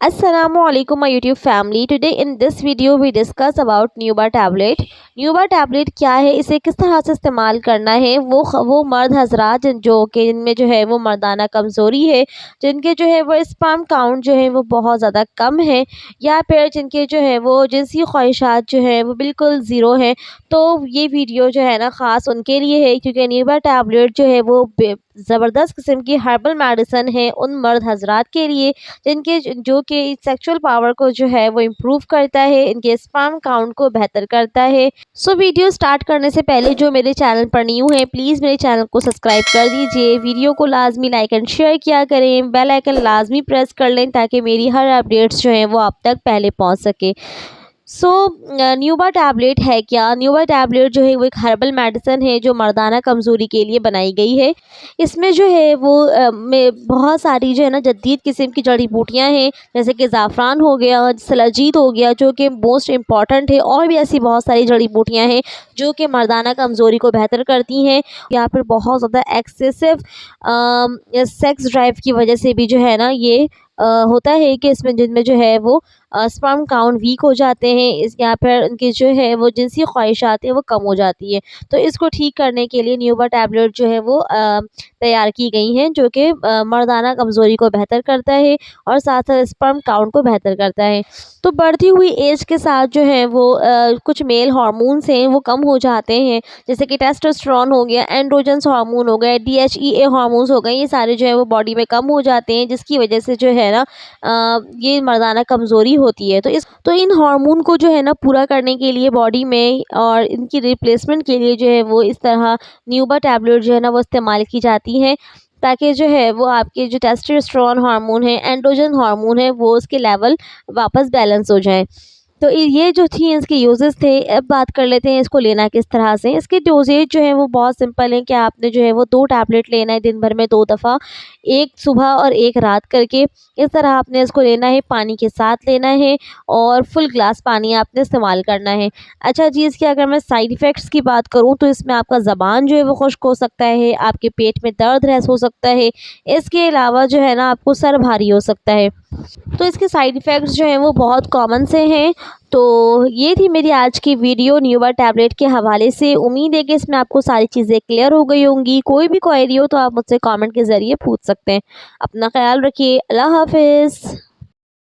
Assalamualaikum my YouTube family. Today in this video we discuss about न्यूबा tablet. न्यूबा tablet क्या है, इसे किस तरह से इस्तेमाल करना है। वो मर्द हजरात जो कि जिनमें जो है वो मर्दाना कमज़ोरी है, जिनके जो है वो स्पर्म काउंट जो है वो बहुत ज़्यादा कम है, या फिर जिनके जो है वो जिनसी ख्वाहिशात जो है वो बिल्कुल ज़ीरो है, तो ये वीडियो जो है ना ख़ास उनके लिए है, क्योंकि न्यूबा टैबलेट जो है वो ज़बरदस्त किस्म की हर्बल मेडिसन है उन मर्द हजरात के लिए जिनके जो कि सेक्सुअल पावर को जो है वो इम्प्रूव करता है, इनके स्पर्म काउंट को बेहतर करता है। सो वीडियो स्टार्ट करने से पहले जो मेरे चैनल पर न्यू है प्लीज़ मेरे चैनल को सब्सक्राइब कर दीजिए, वीडियो को लाजमी लाइक एंड शेयर किया करें, बेल आइकन लाजमी प्रेस कर लें ताकि मेरी हर अपडेट्स जो हैं वो आप तक पहले पहुँच सके। न्यूबा टैबलेट है क्या। न्यूबा टैबलेट जो है वो एक हर्बल मेडिसन है जो मर्दाना कमज़ोरी के लिए बनाई गई है। इसमें जो है वो में बहुत सारी जो है ना जदीद किस्म की जड़ी बूटियाँ हैं, जैसे कि ज़ाफ़रान हो गया, सलाजीत हो गया जो कि मोस्ट इम्पॉर्टेंट है, और भी ऐसी बहुत सारी जड़ी बूटियाँ हैं जो कि मर्दाना कमज़ोरी को बेहतर करती हैं। या फिर बहुत ज़्यादा एक्सेसिव सेक्स ड्राइव की वजह से भी जो है ना ये होता है कि इसमें जिनमें जो है वो स्पर्म काउंट वीक हो जाते हैं, इस या फिर उनकी जो है वो जिनसी ख्वाहिशात है वो कम हो जाती है। तो इसको ठीक करने के लिए न्यूबा टैबलेट जो है वो तैयार की गई हैं, जो कि मर्दाना कमज़ोरी को बेहतर करता है और साथ साथ स्पर्म काउंट को बेहतर करता है। तो बढ़ती हुई एज के साथ जो है वो कुछ मेल हार्मोन्स हैं वो कम हो जाते हैं, जैसे कि टेस्टोस्टेरोन हो गया, एंड्रोजन्स हार्मोन हो गए, DHEA हार्मोन्स हो गए, ये सारे जो है वो बॉडी में कम हो जाते हैं, जिसकी वजह से जो है ना ये मर्दाना कमज़ोरी होती है। तो इन हार्मोन को जो है ना पूरा करने के लिए बॉडी में और इनकी रिप्लेसमेंट के लिए जो है वो इस तरह न्यूबा टैबलेट जो है ना वो इस्तेमाल की जाती हैं, ताकि जो है वो आपके जो टेस्टोस्टेरोन हार्मोन है, एंड्रोजन हार्मोन है, वो उसके लेवल वापस बैलेंस हो जाए। तो ये जो थी इसके यूजेस थे। अब बात कर लेते हैं इसको लेना किस तरह से। इसके डोजेज जो है वो बहुत सिंपल है कि आपने जो है वो 2 टैबलेट लेना है दिन भर में 2 दफ़ा, एक सुबह और एक रात करके। इस तरह आपने इसको लेना है, पानी के साथ लेना है और फुल ग्लास पानी आपने इस्तेमाल करना है। अच्छा जी, इसके अगर मैं साइड इफ़ेक्ट्स की बात करूँ तो इसमें आपका ज़बान जो है वो खुश्क हो सकता है, आपके पेट में दर्द रहस हो सकता है, इसके अलावा जो है ना आपको सर भारी हो सकता है। तो इसके साइड इफ़ेक्ट्स जो हैं वो बहुत कॉमन से हैं। तो ये थी मेरी आज की वीडियो न्यूबा टैबलेट के हवाले से। उम्मीद है कि इसमें आपको सारी चीज़ें क्लियर हो गई होंगी। कोई भी क्वेरी हो तो आप मुझसे कमेंट के ज़रिए पूछ सकते हैं। अपना ख्याल रखिए। अल्लाह हाफ़िज़।